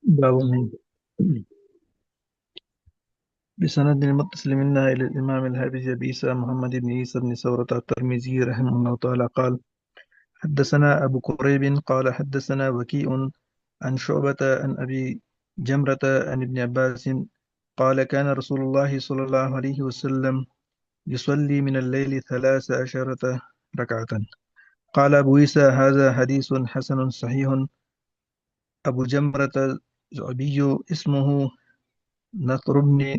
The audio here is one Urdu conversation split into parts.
باب من بسند متصل منا إلى الإمام الحافظ أبي عيسى محمد بن عيسى بن ثورة الترمذي رحمه الله تعالى قال حدثنا أبو كريب قال حدثنا وكيء عن شعبة عن أبي جمرة عن ابن عباس قال كان رسول الله صلى الله عليه وسلم يصلي من الليل 13 ركعة. قال أبو عيسى هذا حديث حسن صحيح. أبو جمرة زعبي اسمه نصر بن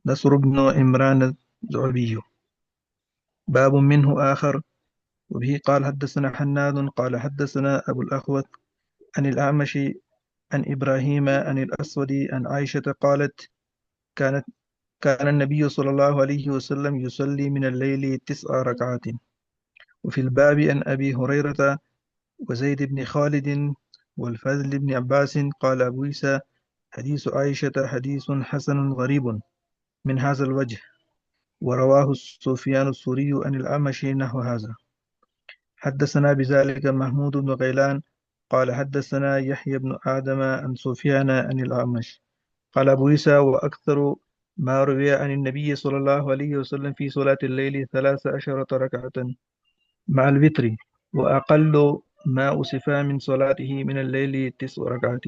نصر بن عمران الزعبي. باب منه آخر. وبه قال حدثنا حناد قال حدثنا أبو الأخوت عن الأعمش عن إبراهيم عن الأسود عن عائشة قالت كانت كان النبي صلى الله عليه وسلم يصلي من الليل 9 ركعات. وفي الباب عن أبي هريرة وزيد بن خالد والفضل بن عباس. قال أبو عيسى حديث عائشة حديث حسن غريب من هذا الوجه. ورواه سفيان الثوري عن الأعمش نحو هذا. حدثنا بذلك محمود بن غيلان قال حدثنا يحيى بن آدم عن سفيان عن الأعمش. قال أبو عيسى وأكثر ما روي عن النبي صلى الله عليه وسلم في صلاة الليل 13 ركعة مع الوتر، وأقل ما أصف من صلاته من الليل 9 ركعات.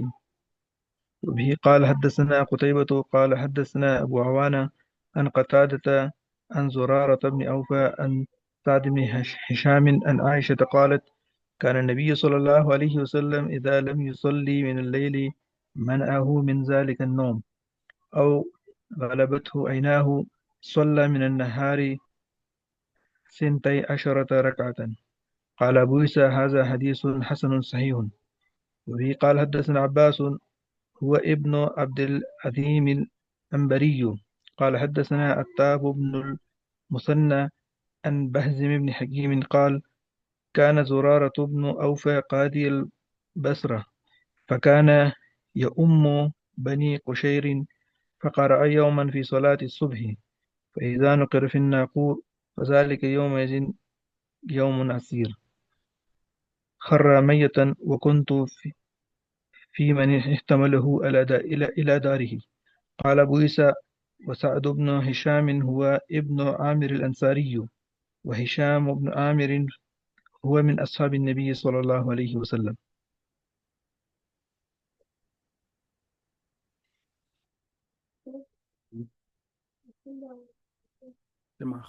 وبه قال حدثنا قتيبة قال حدثنا أبو عوانة عن قتادة عن زرارة بن أوفى عن سعد بن هشام عن عائشة قالت كان النبي صلى الله عليه وسلم إذا لم يصلي من الليل منعه من ذلك النوم أو غلبته عيناه صلى من النهار 12 ركعة. قال أبو عيسى هذا حديث حسن صحيح. وفي قال حدثنا عباس هو ابن عبد العظيم الأنبري قال حدثنا عتاب بن المثنى عن بهزم بن حكيم قال كان زرارة بن أوفى قاضي البصرة فكان يؤم بني قشير فقرأ يوما في صلاة الصبح فإذا نقر في الناقور فذلك يومئذ يوم عسير خر ميتا وكنت في من احتمله إلى داره. قال أبو عيسى وسعد بن هشام هو ابن عامر الأنصاري وهشام بن عامر هو من أصحاب النبي صلى الله عليه وسلم. دماغ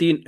3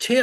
6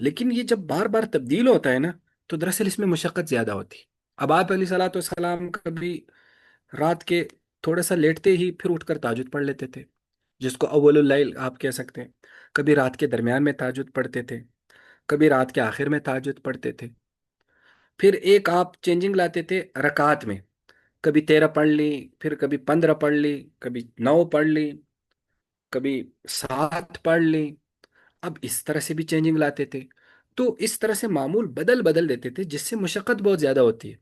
لیکن یہ جب بار بار تبدیل ہوتا ہے نا تو دراصل اس میں مشقت زیادہ ہوتی ہے۔ اب آپ علیہ صلاۃ والسلام کبھی رات کے تھوڑا سا لیٹتے ہی پھر اٹھ کر تہجد پڑھ لیتے تھے، جس کو اول اللیل آپ کہہ سکتے ہیں۔ کبھی رات کے درمیان میں تہجد پڑھتے تھے، کبھی رات کے آخر میں تہجد پڑھتے تھے۔ پھر ایک آپ چینجنگ لاتے تھے رکعات میں، کبھی 13 پڑھ لی، پھر کبھی 15 پڑھ لی، کبھی 9 پڑھ لی، کبھی 7 پڑھ لی۔ اب اس طرح سے بھی چینجنگ لاتے تھے، تو اس طرح سے معمول بدل بدل دیتے تھے، جس سے مشقت بہت زیادہ ہوتی ہے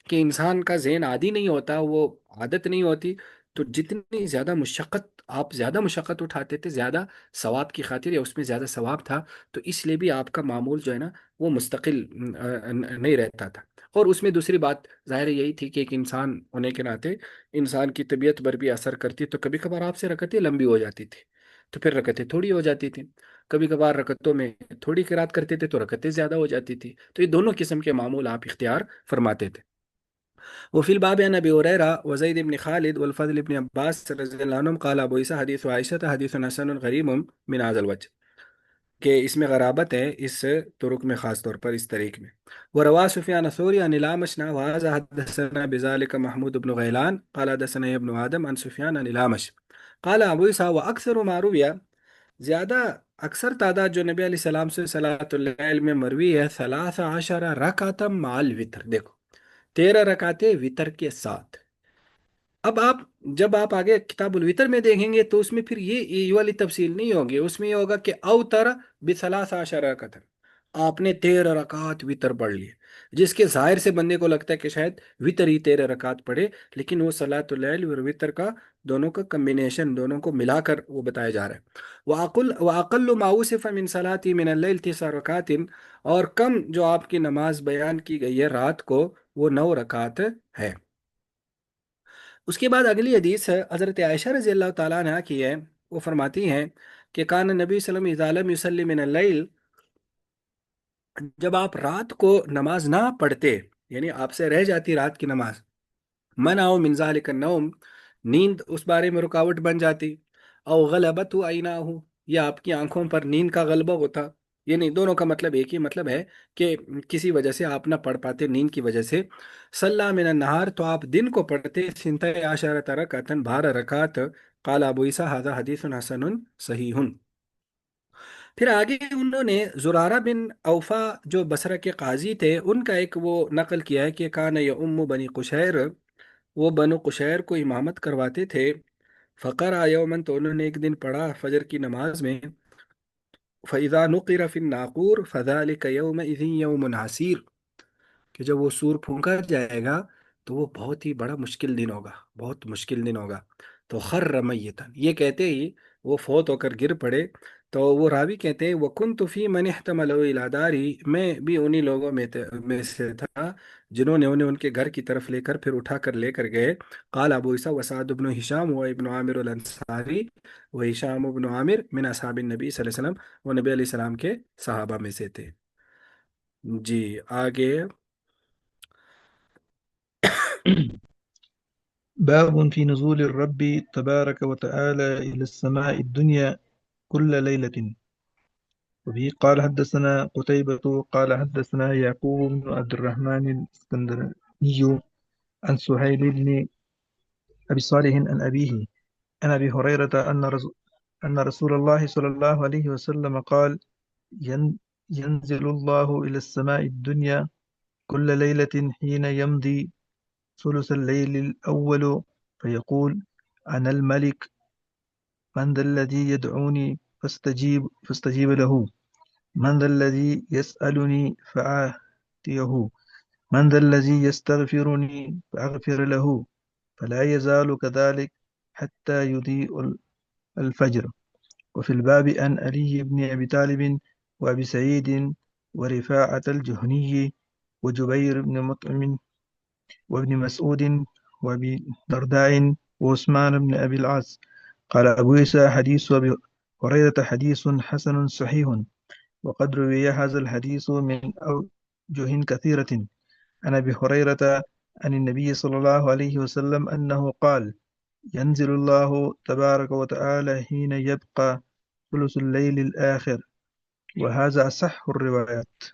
کہ انسان کا ذہن عادی نہیں ہوتا، وہ عادت نہیں ہوتی۔ تو جتنی زیادہ مشقت آپ زیادہ مشقت اٹھاتے تھے، زیادہ ثواب کی خاطر یا اس میں زیادہ ثواب تھا، تو اس لیے بھی آپ کا معمول جو ہے نا وہ مستقل نہیں رہتا تھا۔ اور اس میں دوسری بات ظاہر یہی تھی کہ ایک انسان ہونے کے ناطے انسان کی طبیعت پر بھی اثر کرتی، تو کبھی کبھار آپ سے رکعتیں لمبی ہو جاتی تھی تو پھر رکعتیں تھوڑی ہو جاتی تھی، کبھی کبھار رکعتوں میں تھوڑی قرات کرتے تھے تو رکعتیں زیادہ ہو جاتی تھی۔ تو یہ دونوں قسم کے معمول آپ اختیار فرماتے تھے۔ وفي الباب عن ابي هريره وزيد بن خالد والفضل بن عباس رضي الله عنهم قال ابو عيسى حديث عائشه حديث حسن غريب من هذا الوجه، کہ اس میں غرابت ہے اس طرق میں، خاص طور پر اس طریق میں۔ وروا سفیان الثوری عن الأعمش وهذا حدثنا بذلك محمود بن غيلان قال حدثنا ابن آدم عن سفیان عن الأعمش قال ابو عيسى واكثر ما روي، زیادہ اکثر تعداد جو نبی علیہ السلام سے صلاۃ اللیل میں مروی ہے 13 رکعتا مع الوتر، دیکھو 13 رکعتیں وطر کے ساتھ۔ اب آپ جب آپ آگے کتاب الوتر میں دیکھیں گے تو اس میں پھر یہ والی تفصیل نہیں ہوگی، اس میں یہ ہوگا کہ اوتر بثلاث عشر رکعت، آپ نے 13 رکعت وطر پڑھ لیے، جس کے ظاہر سے بندے کو لگتا ہے کہ شاید وطر ہی 13 رکعت پڑھے، لیکن وہ صلاۃ اللیل اور وطر کا دونوں کا کمبینیشن، دونوں کو ملا کر وہ بتایا جا رہا ہے۔ وَأَقَلُّ مَا وُصِفَ مِن صَلَاةِ مِنَ اللَّيْلِ 9 رکعات، اور کم جو آپ کی نماز بیان کی گئی ہے رات کو وہ 9 رکعت ہے۔ اس کے بعد اگلی حدیث ہے حضرت عائشہ رضی اللہ تعالیٰ عنہ کی ہے، وہ فرماتی ہیں کہ کان نبی صلی اللہ علیہ وسلم اذا لم یصلی من اللیل، جب آپ رات کو نماز نہ پڑھتے، یعنی آپ سے رہ جاتی رات کی نماز، منعه من ذلك النوم، نیند اس بارے میں رکاوٹ بن جاتی، او غلبت عیناہ، یا آپ کی آنکھوں پر نیند کا غلبہ ہوتا، یعنی دونوں کا مطلب ایک ہی مطلب ہے کہ کسی وجہ سے آپ نہ پڑھ پاتے نیند کی وجہ سے، صلی من النہار، تو آپ دن کو پڑھتے 12 رکعتا 12 رکعت۔ قال ابو عیسیٰ ھذا حدیث حسن صحیح۔ پھر آگے انہوں نے زرارہ بن اوفا جو بصرہ کے قاضی تھے ان کا ایک وہ نقل کیا ہے کہ کان یؤم بنی قشیر، وہ بنو قشیر کو امامت کرواتے تھے۔ فقرأ یومن، تو انہوں نے ایک دن پڑھا فجر کی نماز میں، فَإِذَا نُقِرَ فِي النَّاقُورِ فَذَلِكَ يَوْمَئِذٍ يَوْمٌ عَسِيرٌ، کہ جب وہ سور پھونکا جائے گا تو وہ بہت ہی بڑا مشکل دن ہوگا، بہت مشکل دن ہوگا۔ تو خر میتن، یہ کہتے ہی وہ فوت ہو کر گر پڑے۔ تو وہ راوی کہتے ہیں وَكُنْتُ فِي مَنِ احْتَمَلَهُ إِلَى دَارِهِ، میں بھی انہی لوگوں میں سے تھا جنہوں نے انہیں ان کے گھر کی طرف لے کر پھر اٹھا کر لے کر گئے۔ قال ابو عیسیٰ وسعد بن ہشام و ابن عامر الانصاری و ہشام بن عامر من اصحاب النبی صلی اللہ علیہ وسلم، وہ نبی علیہ السلام کے صحابہ میں سے تھے۔ جی آگے۔ باب في نزول الرب تبارك وتعالى إلى السماء الدنيا كل ليلة. وبه قال حدثنا قتيبة قال حدثنا يعقوب بن عبد الرحمن الإسكندراني عن سهيل بن أبي صالح عن أبيه عن أبي هريرة أن رسول الله صلى الله عليه وسلم قال ينزل الله إلى السماء الدنيا كل ليلة حين يمضي ثلث الليل الأول فيقول أنا الملك، من ذا الذي يدعوني فاستجيب له، من ذا الذي يسألني فأعطيه، من ذا الذي يستغفرني فأغفر له، فلا يزال كذلك حتى يضيء الفجر. وفي الباب عن علي بن أبي طالب وأبي سعيد ورفاعة الجهني وجبير بن مطعم وابن مسعود وأبي درداء وعثمان بن أبي العاص. قال أبو عيسى حديث أبي هريرة حديث حسن صحيح، وقد روي هذا الحديث من أوجه كثيرة عن أبي هريرة عن النبي صلى الله عليه وسلم أنه قال ينزل الله تبارك وتعالى حين يبقى ثلث الليل الآخر وهذا أصح الروايات.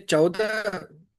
14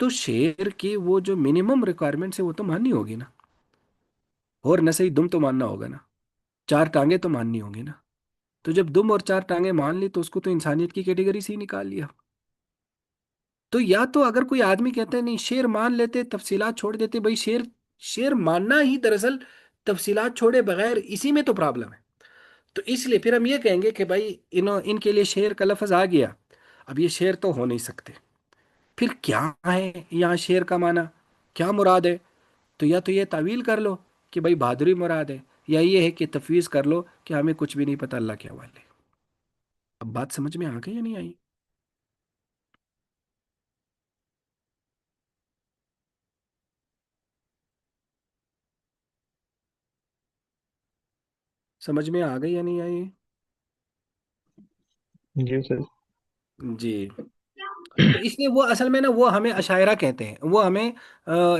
تو شیر کی وہ جو منیمم ریکوائرمنٹس ہے وہ تو ماننی ہوگی نا، اور نہ صحیح دم تو ماننا ہوگا نا، چار ٹانگیں تو ماننی ہوں گی نا۔ تو جب دم اور چار ٹانگیں مان لی تو اس کو تو انسانیت کی کیٹیگری سے ہی نکال لیا۔ تو یا تو اگر کوئی آدمی کہتا ہے نہیں شیر مان لیتے تفصیلات چھوڑ دیتے، بھائی شیر، شیر ماننا ہی دراصل تفصیلات چھوڑے بغیر اسی میں تو پرابلم ہے۔ تو اس لیے پھر ہم یہ کہیں گے کہ بھائی ان کے لیے شیر کا لفظ آ گیا، اب یہ شیر تو ہو نہیں سکتے، پھر کیا ہے یہاں شیر کا معنی، کیا مراد ہے؟ تو یا تو یہ تعویل کر لو کہ بھائی بہادری مراد ہے، یا یہ ہے کہ تفویض کر لو کہ ہمیں کچھ بھی نہیں پتہ، اللہ کے حوالے۔ اب بات سمجھ میں آ گئی یا نہیں آئی؟ سمجھ میں آ گئی یا نہیں آئی؟ جی سر۔ جی، تو اس لیے وہ اصل میں نا وہ ہمیں اشاعرہ کہتے ہیں، وہ ہمیں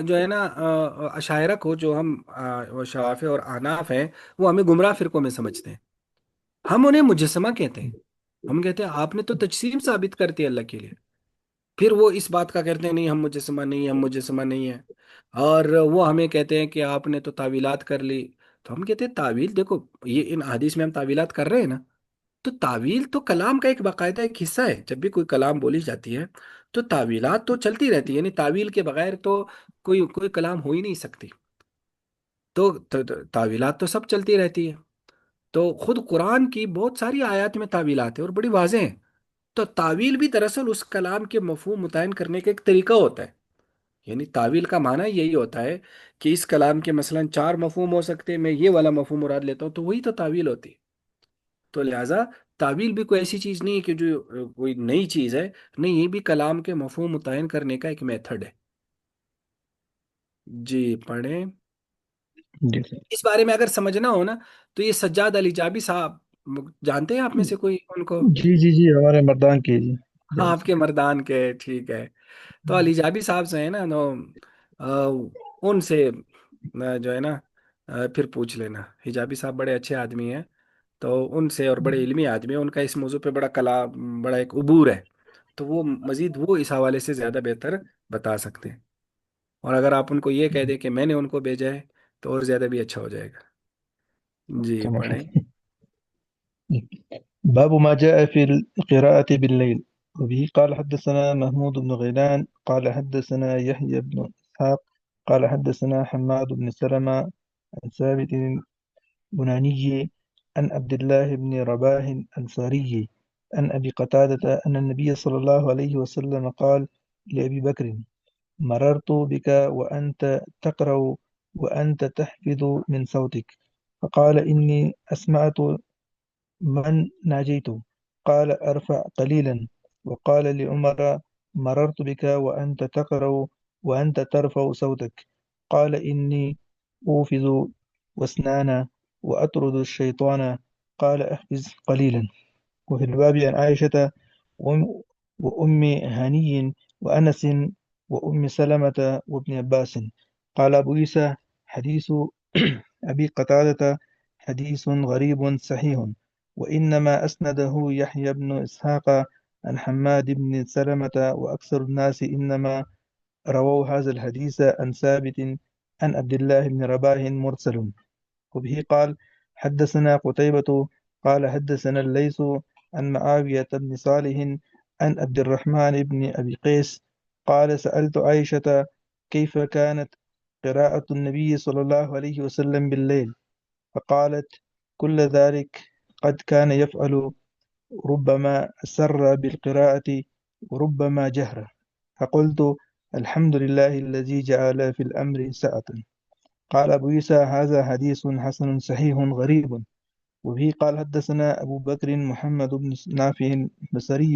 جو ہے نا اشاعرہ کو جو ہم وہ شوافے اور احناف ہیں وہ ہمیں گمراہ فرقوں میں سمجھتے ہیں، ہم انہیں مجسمہ کہتے ہیں۔ ہم کہتے ہیں آپ نے تو تجسیم ثابت کرتی ہے اللہ کے لیے، پھر وہ اس بات کا کرتے ہیں نہیں ہم مجسمہ نہیں ہیں، ہم مجسمہ نہیں ہیں، اور وہ ہمیں کہتے ہیں کہ آپ نے تو تعویلات کر لی۔ تو ہم کہتے ہیں تعویل دیکھو، یہ ان حدیث میں ہم تعویلات کر رہے ہیں نا، تو تعویل تو کلام کا ایک باقاعدہ ایک حصہ ہے، جب بھی کوئی کلام بولی جاتی ہے تو تعویلات تو چلتی رہتی ہے، یعنی تعویل کے بغیر تو کوئی کوئی کلام ہو ہی نہیں سکتی۔ تو تعویلات تو سب چلتی رہتی ہے، تو خود قرآن کی بہت ساری آیات میں تعویلات ہیں اور بڑی واضح ہیں۔ تو تعویل بھی دراصل اس کلام کے مفہوم متعین کرنے کا ایک طریقہ ہوتا ہے، یعنی تعویل کا معنی یہی ہوتا ہے کہ اس کلام کے مثلا چار مفہوم ہو سکتے ہیں، میں یہ والا مفہوم مراد لیتا ہوں، تو وہی تو تعویل ہوتی ہے۔ تو لہٰذا تعویل بھی کوئی ایسی چیز نہیں ہے کہ جو کوئی نئی چیز ہے، نہیں، یہ بھی کلام کے مفہوم متعین کرنے کا ایک میتھڈ ہے۔ جی پڑھیں۔ جی سر۔ اس بارے میں اگر سمجھنا ہو نا تو یہ سجاد علی جابی صاحب، جانتے ہیں آپ میں سے کوئی ان کو؟ جی جی جی، ہمارے مردان کی جی، ہاں جان آپ کے سکتے مردان کے، ٹھیک ہے۔ تو ہیں۔ علی جابی صاحب سے ہے نا نو، ان سے جو ہے نا پھر پوچھ لینا، حجابی صاحب بڑے اچھے آدمی ہیں، تو ان سے، اور بڑے علمی آدمی ہیں، ان کا اس موضوع پہ بڑا کلام، بڑا ایک عبور ہے، تو وہ مزید وہ اس حوالے سے زیادہ بہتر بتا سکتے ہیں۔ اور اگر آپ ان کو یہ کہہ دیں کہ میں نے ان کو بھیجا ہے تو اور زیادہ بھی اچھا ہو جائے گا۔ جی تمام. پڑھیں۔ باب ما جاء في القراءة بالليل. وبه قال حدثنا محمود بن غيلان قال حدثنا يحيى بن إسحاق قال حدثنا حماد بن سلمة عن ثابت البناني عن عبد الله بن رباح الأنصاري عن أبي قتادة أن النبي صلى الله عليه وسلم قال لأبي بكر: مررت بك وأنت تقرأ وأنت تحفظ من صوتك، فقال إني أسمعت من ناجيت. قال ارفع قليلا. وقال لعمر: مررت بك وأنت تقرأ وأنت ترفع صوتك. قال إني أوفز واسنانا وأطرد الشيطان. قال احفظ قليلا. وفي الباب عن عائشة وأم, وأم هاني وأنس وأم سلمة وابن عباس. قال أبو عيسى: حديث أبي قتادة حديث غريب صحيح، وإنما أسنده يحيى بن إسحاق عن حماد بن سلمة، وأكثر الناس إنما رووا هذا الحديث عن ثابت عن عبد الله بن رباح مرسل. وبه قال حدثنا قتيبة قال حدثنا الليث عن معاوية بن صالح عن عبد الرحمن بن أبي قيس قال سألت عائشة كيف كانت قراءة النبي صلى الله عليه وسلم بالليل، فقالت كل ذلك قد كان يفعل، ربما سر بالقراءة وربما جهر. فقلت الحمد لله الذي جعل في الأمر سعة. قال أبو عيسى: هذا حديث حسن صحيح غريب. وبه قال حدثنا أبو بكر محمد بن نافع البصري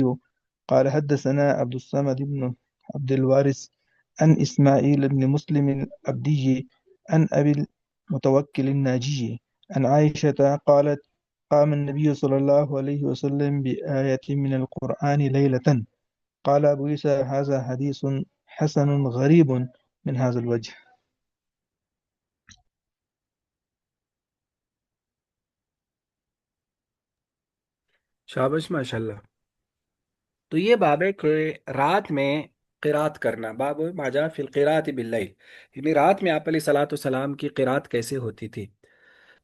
قال حدثنا عبد الصمد بن عبد الوارث عن إسماعيل بن مسلم العبدي عن أبي المتوكل الناجي عن عائشة قالت: قام النبي صلى الله عليه وسلم بآية من القرآن ليلة. قال أبو عيسى: هذا حديث حسن غريب من هذا الوجه. شابش، ماشاء اللہ۔ تو یہ باب ہے کہ رات میں قرات کرنا। باب ما جاء فی القراءۃ باللیل، یعنی رات میں آپ علیہ الصلوۃ والسلام کی قرات کیسے ہوتی تھی۔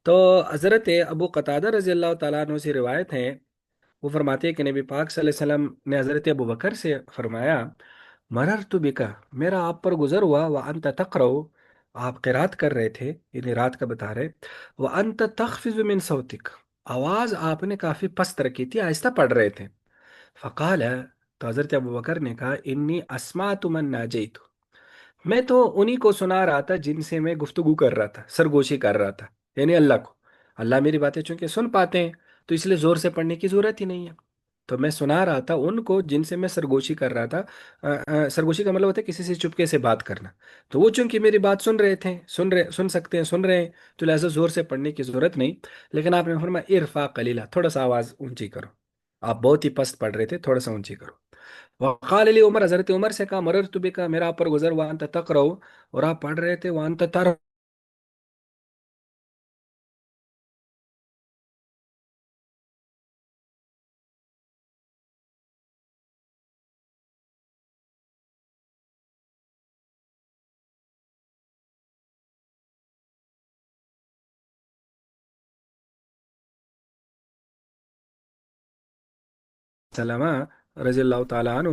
تو حضرت ابو قتادہ رضی اللہ تعالیٰ عنہ سے روایت ہے، وہ فرماتے ہیں کہ نبی پاک صلی اللہ علیہ وسلم نے حضرت ابو بکر سے فرمایا، مررت بکا، میرا آپ پر گزر ہوا، وانت تقرأ، آپ قرات کر رہے تھے، یعنی رات کا بتا رہے، وانت تخفض من صوتک، آواز آپ نے کافی پست رکھی تھی، آہستہ پڑھ رہے تھے۔ فقال، تو حضرت ابو بکر نے کہا، انی اسمعت من ناجیت، میں تو انہی کو سنا رہا تھا جن سے میں گفتگو کر رہا تھا، سرگوشی کر رہا تھا، یعنی اللہ کو۔ اللہ میری باتیں چونکہ سن پاتے ہیں، تو اس لیے زور سے پڑھنے کی ضرورت ہی نہیں ہے۔ تو میں سنا رہا تھا ان کو جن سے میں سرگوشی کر رہا تھا۔ سرگوشی کا مطلب ہوتا ہے کسی سے چپکے سے بات کرنا۔ تو وہ چونکہ میری بات سن رہے تھے، سن سکتے ہیں، سن رہے ہیں، تو لہٰذا زور سے پڑھنے کی ضرورت نہیں۔ لیکن آپ نے فرمایا ارفع قلیلا، تھوڑا سا آواز اونچی کرو، آپ بہت ہی پست پڑھ رہے تھے، تھوڑا سا اونچی کرو۔ وقال علی عمر، حضرت عمر سے کہا، مررت بک، میرا آپ پر گزر، وانت تقرأ، اور آپ پڑھ رہے تھے، وانت تر سلمہ رضی اللہ تعالیٰ عنہ،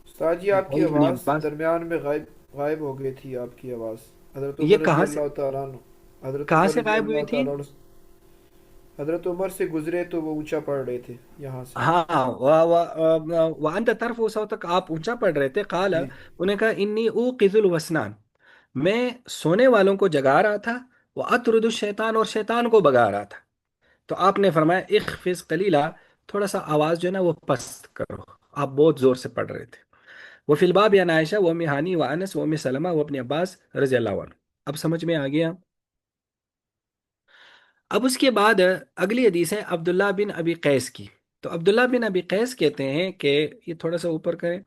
استاد جی آپ کی اور ابن آواز عباس، درمیان میں غائب ہو گئی تھی آپ کی آواز۔ حضرت یہ عمر رضی اللہ تعالیٰ عنہ، حضرت کہاں عمر سے رضی غائب ہوئی اللہ تھی؟ تعالیٰ عنہ حضرت عمر سے گزرے تو وہ اونچا پڑھ رہے تھے یہاں سے۔ ہاں، وانت طرف صوتک، آپ اونچا پڑھ رہے تھے، قال، جی انہیں کہا، انی اوقظ الوسنان، میں سونے والوں کو جگا رہا تھا، وہ اطرد الشیطان، اور شیطان کو بگا رہا تھا۔ تو آپ نے فرمایا اخفض قلیلا، تھوڑا سا آواز جو ہے نا وہ پست کرو، آپ بہت زور سے پڑھ رہے تھے۔ وہ فی الباب، یا عائشہ، وہ ام ہانی، و انس، و ام سلمہ، و ابن عباس رضی اللہ عنہ۔ اب سمجھ میں آ گیا۔ اب اس کے بعد اگلی حدیث ہے عبداللہ بن ابی قیس کی۔ تو عبداللہ بن ابی قیس کہتے ہیں کہ، یہ تھوڑا سا اوپر کریں،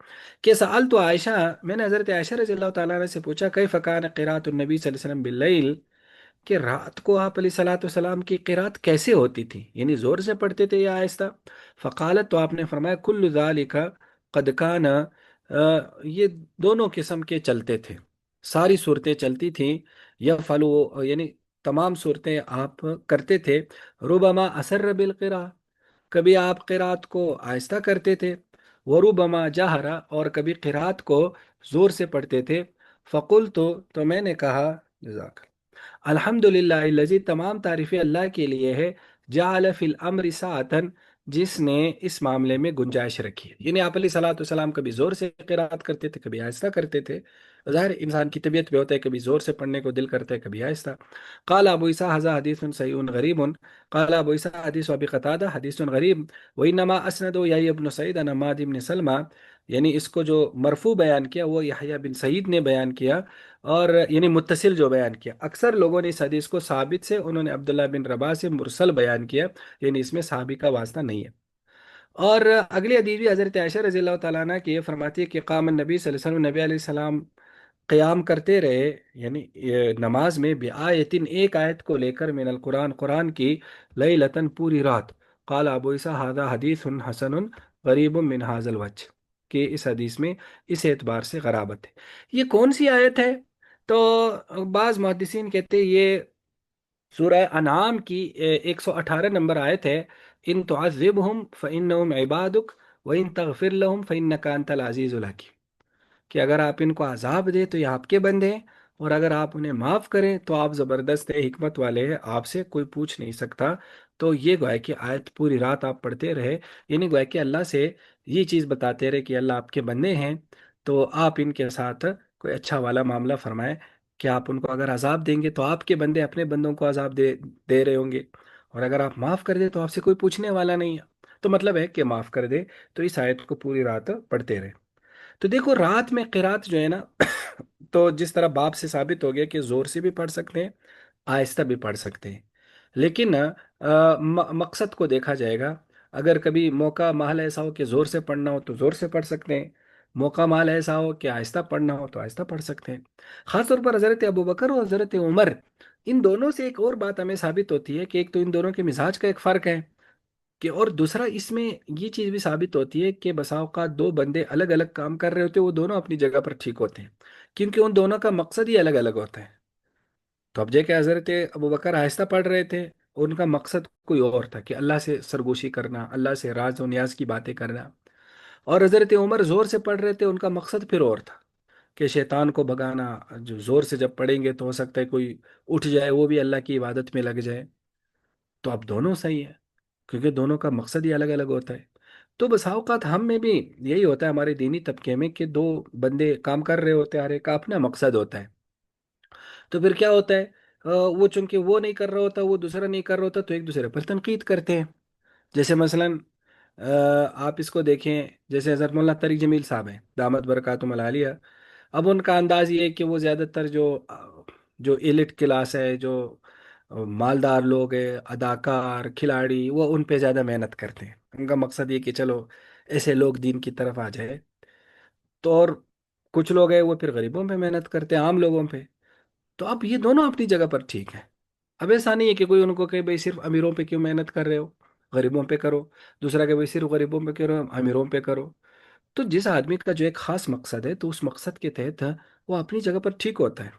کہ سألت عائشہ، میں نے حضرت عائشہ رضی اللہ تعالیٰ عنہ سے پوچھا، کیف کان قراءۃ النبی صلی اللہ علیہ وسلم باللیل، کہ رات کو آپ علیہ صلاۃ والسلام کی قرات کیسے ہوتی تھی، یعنی زور سے پڑھتے تھے یا آہستہ؟ فقالت، تو آپ نے فرمایا، کل ذالک قد کان، یہ دونوں قسم کے چلتے تھے، ساری صورتیں چلتی تھیں، یا فلو، یعنی تمام صورتیں آپ کرتے تھے، ربما اسر بالقراء، کبھی آپ قرات کو آہستہ کرتے تھے، وربما جہرا، اور کبھی قرات کو زور سے پڑھتے تھے۔ فقلت، تو میں نے کہا، جزاک الحمد للہ الذی، تمام تعریفیں اللہ کے لیے ہے، جعل فی الامر ساعتن، جس نے اس معاملے میں گنجائش رکھی ہے، یعنی آپ علیہ صلاۃ والسلام کبھی زور سے قرات کرتے تھے، کبھی آہستہ کرتے تھے۔ ظاہر انسان کی طبیعت بھی ہوتا ہے، کبھی زور سے پڑھنے کو دل کرتا ہے، کبھی آہستہ۔ قال ابو عیسیٰ ھذا حدیث صحیح غریب، قال ابو عیسیٰ حدیث ابی قتادہ حدیث غریب، وانما اسند یحیی بن سعید عن حماد بن سلمہ، یعنی اس کو جو مرفوع بیان کیا وہ یحییٰ بن سعید نے بیان کیا، اور یعنی متصل جو بیان کیا۔ اکثر لوگوں نے اس حدیث کو ثابت سے، انہوں نے عبداللہ بن رباح سے مرسل بیان کیا، یعنی اس میں صحابی کا واسطہ نہیں ہے۔ اور اگلی حدیث بھی حضرت عائشہ رضی اللہ تعالیٰ عنہ کی، یہ فرماتی ہے کہ قام النبی صلی اللہ علیہ وسلم، نبی علیہ السلام قیام کرتے رہے، یعنی یہ نماز میں، بآیتن، ایک آیت کو لے کر، من القرآن، قرآن کی، لیلتن، پوری رات۔ قال ابو عیسیٰ ھذا حدیث حسن غریب من ھذا الوجہ، کہ اس حدیث میں اس اعتبار سے غرابت ہے۔ یہ کون سی آیت ہے؟ تو بعض محدثین کہتے ہیں یہ سورہ انعام کی 118 نمبر آیت ہے، ان تعذبہم فانہم عبادک وان تغفر لہم فانک انت العزیز الحکیم، کہ اگر آپ ان کو عذاب دیں تو یہ آپ کے بندے ہیں، اور اگر آپ انہیں معاف کریں تو آپ زبردست حکمت والے ہیں، آپ سے کوئی پوچھ نہیں سکتا۔ تو یہ گویا کہ آیت پوری رات آپ پڑھتے رہے، یعنی گویا کہ اللہ سے یہ چیز بتاتے رہے کہ اللہ آپ کے بندے ہیں، تو آپ ان کے ساتھ کوئی اچھا والا معاملہ فرمائیں، کہ آپ ان کو اگر عذاب دیں گے تو آپ کے بندے اپنے بندوں کو عذاب دے رہے ہوں گے، اور اگر آپ معاف کر دیں تو آپ سے کوئی پوچھنے والا نہیں ہے۔ تو مطلب ہے کہ معاف کر دے، تو اس آیت کو پوری رات پڑھتے رہے۔ تو دیکھو رات میں قرات جو ہے نا، تو جس طرح باپ سے ثابت ہو گیا کہ زور سے بھی پڑھ سکتے ہیں، آہستہ بھی پڑھ سکتے ہیں، لیکن مقصد کو دیکھا جائے گا۔ اگر کبھی موقع محل ایسا ہو کہ زور سے پڑھنا ہو تو زور سے پڑھ سکتے ہیں، موقع محل ایسا ہو کہ آہستہ پڑھنا ہو تو آہستہ پڑھ سکتے ہیں۔ خاص طور پر حضرت ابو بکر اور حضرت عمر، ان دونوں سے ایک اور بات ہمیں ثابت ہوتی ہے کہ ایک تو ان دونوں کے مزاج کا ایک فرق ہے، کہ اور دوسرا اس میں یہ چیز بھی ثابت ہوتی ہے کہ بسا اوقات دو بندے الگ الگ کام کر رہے ہوتے ہیں، وہ دونوں اپنی جگہ پر ٹھیک ہوتے ہیں، کیونکہ ان دونوں کا مقصد ہی الگ الگ ہوتا ہے۔ تو اب کہ حضرت ابو بکر آہستہ پڑھ رہے تھے، ان کا مقصد کوئی اور تھا کہ اللہ سے سرگوشی کرنا، اللہ سے راز و نیاز کی باتیں کرنا، اور حضرت عمر زور سے پڑھ رہے تھے، ان کا مقصد پھر اور تھا کہ شیطان کو بھگانا، جو زور سے جب پڑھیں گے تو ہو سکتا ہے کوئی اٹھ جائے، وہ بھی اللہ کی عبادت میں لگ جائے۔ تو اب دونوں صحیح ہے، کیونکہ دونوں کا مقصد ہی الگ الگ ہوتا ہے۔ تو بس اوقات ہم میں بھی یہی ہوتا ہے ہمارے دینی طبقے میں کہ دو بندے کام کر رہے ہوتے ہیں، ہر ایک کا اپنا مقصد ہوتا ہے۔ تو پھر کیا ہوتا ہے، وہ چونکہ وہ نہیں کر رہا ہوتا، وہ دوسرا نہیں کر رہا ہوتا، تو ایک دوسرے پر تنقید کرتے ہیں۔ جیسے مثلا آپ اس کو دیکھیں، جیسے حضرت مولانا طارق جمیل صاحب ہیں دامت برکاتہم العالیہ۔ اب ان کا انداز یہ ہے کہ وہ زیادہ تر جو ایلٹ کلاس ہے، جو مالدار لوگ ہیں، اداکار کھلاڑی، وہ ان پہ زیادہ محنت کرتے ہیں۔ ان کا مقصد یہ کہ چلو ایسے لوگ دین کی طرف آ جائے۔ تو اور کچھ لوگ ہیں وہ پھر غریبوں پہ محنت کرتے ہیں، عام لوگوں پہ۔ تو اب یہ دونوں اپنی جگہ پر ٹھیک ہے۔ اب ایسا نہیں ہے کہ کوئی ان کو کہ بھائی صرف امیروں پہ کیوں محنت کر رہے ہو، غریبوں پہ کرو، دوسرا کہ بھائی صرف غریبوں پہ کرو، امیروں پہ کرو۔ تو جس آدمی کا جو ایک خاص مقصد ہے تو اس مقصد کے تحت وہ اپنی جگہ پر ٹھیک ہوتا ہے۔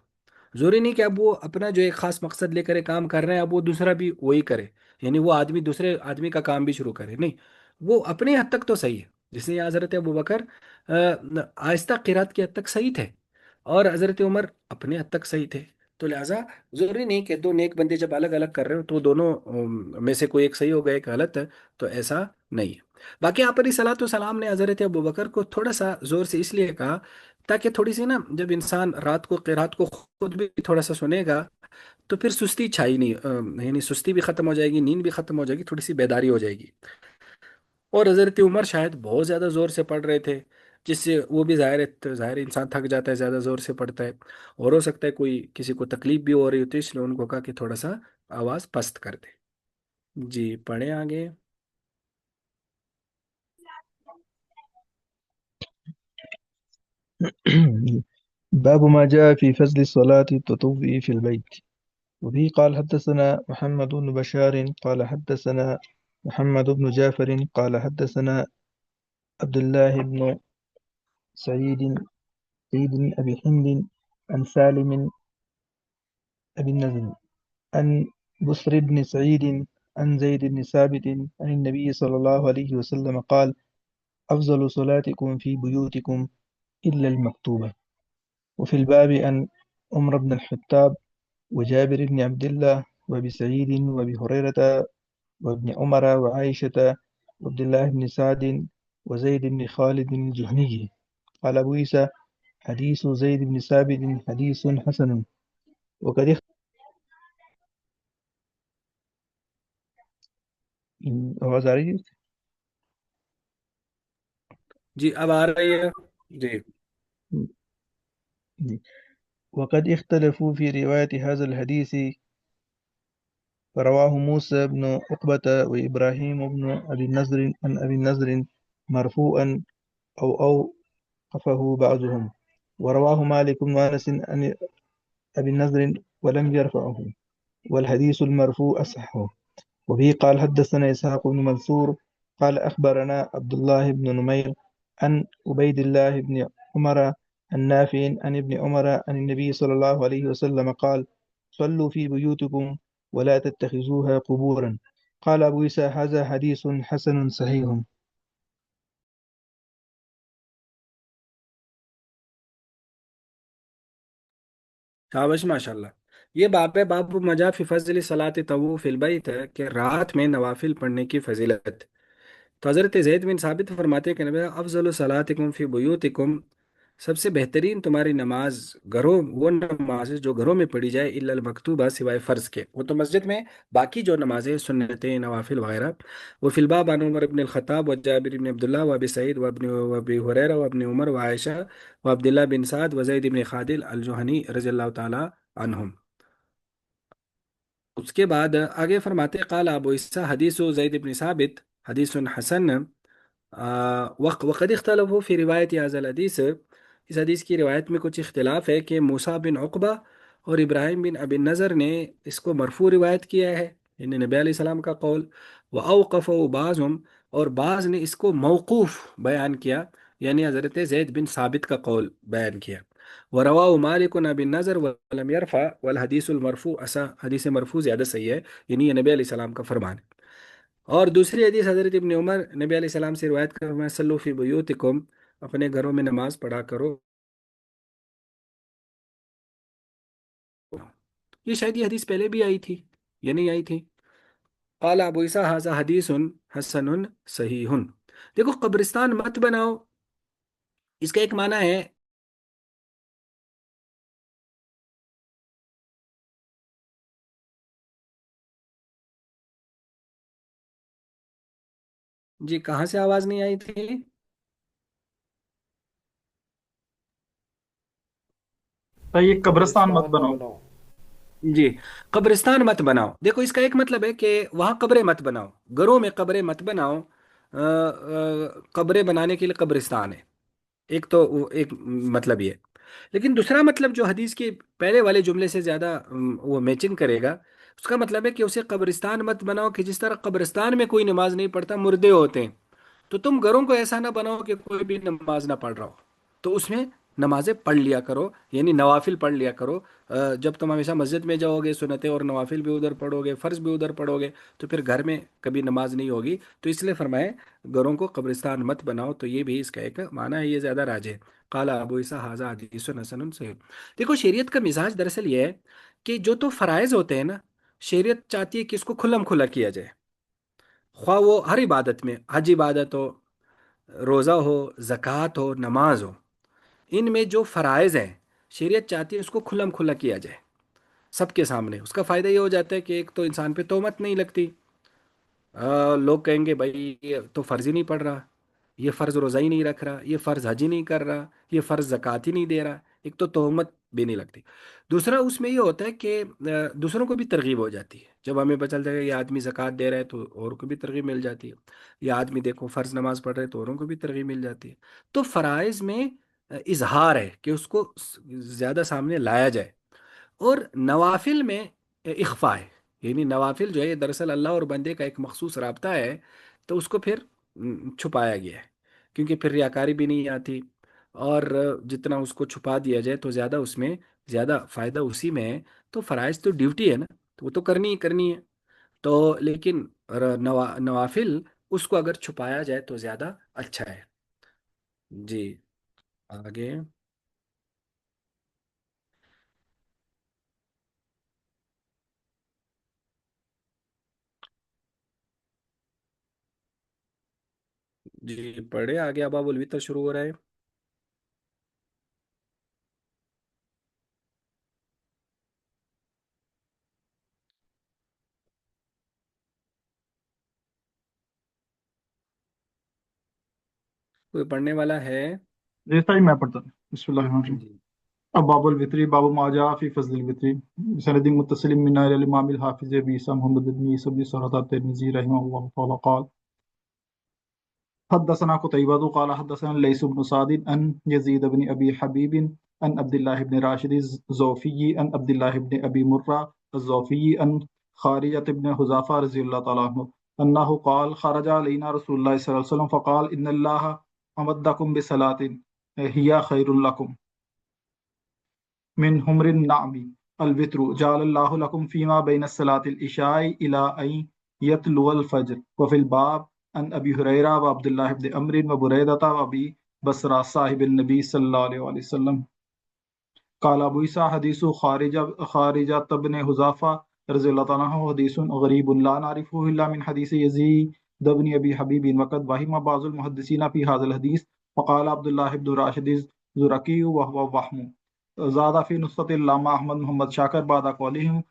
ضروری نہیں کہ اب وہ اپنا جو ایک خاص مقصد لے کر ایک کام کر رہے ہیں اب وہ دوسرا بھی وہی کرے، یعنی وہ آدمی دوسرے آدمی کا کام بھی شروع کرے، نہیں، وہ اپنے حد تک تو صحیح ہے۔ جس نے حضرت ابو بکر آہستہ قرات کی حد تک صحیح تھے، اور حضرت عمر اپنے حد تک صحیح تھے۔ تو لہٰذا ضروری نہیں کہ دو نیک بندے جب الگ الگ کر رہے ہو تو دونوں میں سے کوئی ایک صحیح ہوگا ایک غلط ہے، تو ایسا نہیں ہے۔ باقی آپ علیہ صلاح والسلام نے حضرت ابو بکر کو تھوڑا سا زور سے اس لیے کہا تاکہ تھوڑی سی نا، جب انسان رات کو قرات کو خود بھی تھوڑا سا سنے گا تو پھر سستی چھائی نہیں، یعنی سستی بھی ختم ہو جائے گی، نیند بھی ختم ہو جائے گی، تھوڑی سی بیداری ہو جائے گی۔ اور حضرت عمر شاید بہت زیادہ زور سے پڑھ رہے تھے، جس سے وہ بھی ظاہر ہے، تو ظاہر ہے انسان تھک جاتا ہے زیادہ زور سے پڑھتا ہے، اور ہو سکتا ہے کوئی کسی کو تکلیف بھی ہو رہی ہوتی ہے، اس لیے ان کو کہا کہ تھوڑا سا آواز پست کر دے۔ جی پڑھیں آگے۔ باب ما جاء في فضل صلاة التطوع في البيت. وبه قال حدثنا محمد بن بشار قال حدثنا محمد بن جعفر قال حدثنا عبد الله بن سعيد سعيد بن أبي حمد عن سالم أبي النذر عن بصر بن سعيد عن زيد بن ثابت عن النبي صلى الله عليه وسلم قال أفضل صلاتكم في بيوتكم إلا المكتوبة. وفي الباب عن عمر بن الخطاب وجابر بن عبد الله وأبي سعيد وأبي هريرة وابن عمر وعائشة وعبد الله بن سعد وزيد بن خالد الجهني. قال أبو عيسى حديث زيد بن ثابت حديث حسن. وقد آواز آ رہی ہے؟ جی اب آ رہی ہے۔ جی وقد اختلفوا في رواية هذا الحديث، فرواه موسى بن عقبة وإبراهيم بن أبي النضر عن أبي النضر مرفوعا أو أوقفه بعضهم، ورواه مالك بن أنس عن أبي النضر ولم يرفعه، والحديث المرفوع أصح. وبه قال حدثنا إسحاق بن منصور قال أخبرنا عبد الله بن نمير عن عبيد الله بن عمر النافع عن ابن عمر عن النبي صلى الله عليه وسلم قال صلوا في بيوتكم ولا تتخذوها قبورا. قال أبو عيسى هذا حديث حسن صحيح. شابش ماشاء اللہ۔ یہ باب ہے، باب مجا فی فضل صلاۃ طوع فی البیت ہے کہ رات میں نوافل پڑھنے کی فضیلت۔ تو حضرت زید بن ثابت فرماتے ہیں کہ نبی افضل صلاتکم فی بیوتکم، سب سے بہترین تمہاری نماز گھروں، وہ نماز ہے جو گھروں میں پڑھی جائے، الا المکتوبہ سوائے فرض کے، وہ تو مسجد میں باقی جو نمازیں سنتیں نوافل وغیرہ۔ وہ فی الباب عن عمر بن الخطاب و جابر بن عبداللہ و ابی سعید و ابن و ابی ہریرہ و ابن عمر و عائشہ و عبداللہ بن سعد و زید بن خادل الجہنی رضی اللہ تعالی عنہم۔ اس کے بعد آگے فرماتے قال ابو عیسیٰ حدیث زید بن ثابت حدیث حسن۔ وقد اختلفوا فی روایت هذا الحدیث، اس حدیث کی روایت میں کچھ اختلاف ہے کہ موسیٰ بن عقبہ اور ابراہیم بن ابی نذر نے اس کو مرفوع روایت کیا ہے، یعنی نبی علیہ السلام کا قول، وأوقف بعضهم، اور بعض نے اس کو موقوف بیان کیا، یعنی حضرت زید بن ثابت کا قول بیان کیا۔ ورواه مالک بن نظر ولم يرفع والحدیث المرفوع، ایسا حدیث مرفوع زیادہ صحیح ہے، یعنی یہ نبی علیہ السلام کا فرمان ہے۔ اور دوسری حدیث حضرت ابن عمر نبی علیہ السلام سے روایت کر میں صلو فی بیوتکم، اپنے گھروں میں نماز پڑھا کرو۔ یہ شاید یہ حدیث پہلے بھی آئی تھی یا نہیں آئی تھی؟ قال ابو عیسیٰ ھذا حدیث حسن صحیح۔ دیکھو، قبرستان مت بناؤ، اس کا ایک معنی ہے، جی کہاں سے آواز نہیں آئی تھی؟ یہ قبرستان مت قبرستان نہ بناؤ۔ بناؤ۔ جی، قبرستان مت بناؤ، دیکھو اس کا ایک مطلب ہے کہ وہاں قبریں مت بناؤ، گھروں میں قبریں مت بناؤ۔ قبریں بنانے کے لیے قبرستان ہے، ایک تو ایک مطلب یہ، لیکن دوسرا مطلب جو حدیث کے پہلے والے جملے سے زیادہ وہ میچنگ کرے گا، اس کا مطلب ہے کہ اسے قبرستان مت بناؤ کہ جس طرح قبرستان میں کوئی نماز نہیں پڑھتا، مردے ہوتے ہیں، تو تم گھروں کو ایسا نہ بناؤ کہ کوئی بھی نماز نہ پڑھ رہا ہو، تو اس میں نمازیں پڑھ لیا کرو، یعنی نوافل پڑھ لیا کرو۔ جب تم ہمیشہ مسجد میں جاؤ گے، سنتیں اور نوافل بھی ادھر پڑھو گے، فرض بھی ادھر پڑھو گے، تو پھر گھر میں کبھی نماز نہیں ہوگی، تو اس لیے فرمائے گھروں کو قبرستان مت بناؤ، تو یہ بھی اس کا ایک معنی ہے، یہ زیادہ راج ہے۔ قال ابو عیسیٰ ھذا حدیث حسن صحیح۔ دیکھو، شریعت کا مزاج دراصل یہ ہے کہ جو تو فرائض ہوتے ہیں نا، شریعت چاہتی ہے کہ اس کو کھلم کھلا کیا جائے، خواہ وہ ہر عبادت میں، حج عبادت ہو، روزہ ہو، زکوٰۃ ہو، نماز ہو، ان میں جو فرائض ہیں شریعت چاہتی ہے اس کو کھلم کھلا کیا جائے سب کے سامنے۔ اس کا فائدہ یہ ہو جاتا ہے کہ ایک تو انسان پہ تہمت نہیں لگتی، لوگ کہیں گے بھائی یہ تو فرض ہی نہیں پڑھ رہا، یہ فرض روزہ ہی نہیں رکھ رہا، یہ فرض حج ہی نہیں کر رہا، یہ فرض زکوٰۃ ہی نہیں دے رہا، ایک تو تہمت بھی نہیں لگتی۔ دوسرا اس میں یہ ہوتا ہے کہ دوسروں کو بھی ترغیب ہو جاتی ہے، جب ہمیں پتہ چلتا ہے کہ یہ آدمی زکوٰۃ دے رہا ہے تو اور کو بھی ترغیب مل جاتی ہے، یہ آدمی دیکھو فرض نماز پڑھ رہے تو اوروں کو بھی ترغیب مل جاتی ہے۔ تو فرائض میں اظہار ہے کہ اس کو زیادہ سامنے لایا جائے، اور نوافل میں اخفا ہے، یعنی نوافل جو ہے یہ دراصل اللہ اور بندے کا ایک مخصوص رابطہ ہے، تو اس کو پھر چھپایا گیا ہے، کیونکہ پھر ریاکاری بھی نہیں آتی، اور جتنا اس کو چھپا دیا جائے تو زیادہ اس میں زیادہ فائدہ اسی میں ہے۔ تو فرائض تو ڈیوٹی ہے نا، تو وہ تو کرنی ہی کرنی ہے، تو لیکن نوافل اس کو اگر چھپایا جائے تو زیادہ اچھا ہے۔ جی آگے۔ جی پڑھے آگے، ابا الوتر شروع ہو رہا ہے۔ کوئی پڑھنے والا ہے؟ جیسا ہی میں پڑھتا ہوں، بسم اللہ الرحمن الرحیم۔ جی اب باب الوتری، باب ما جاء فی فضل الوتری، سند متصل من الامام الحافظ ابی عیسیٰ محمد بن عیسیٰ بن سورۃ الترمذی رحمہ اللہ تعالی قال حدثنا قتيبة قال حدثنا ليث بن سعد عن يزيد بن أبي حبيب عن عبد الله بن راشد الزوفي عن عبد الله بن أبي مرة الزوفي عن خارجة بن حذافة رضي الله تعالى عنه أنه قال خرج علينا رسول الله صلى الله عليه وسلم فقال إن الله أمدكم بصلاة هي خير لكم من حمر النعم الوتر جعل الله لكم فيما بين الصلاة العشاء إلى أن يطلع الفجر وفي الباب عن أبي هريرة وعبد الله بن عمرو وبريدة وأبي بصرة صاحب النبي صلى الله عليه وسلم قال أبو عيسى حديث خارجة بن حذافة رضي الله عنه حديث غريب لا نعرفه إلا من حديث يزيد بن أبي حبيب وقد وهم بعض المحدثين في هذا الحديث وقال عبد الله بن راشد الزرقي وهو وهم زاد في نسخة علامة أحمد محمد شاكر بعد قولهم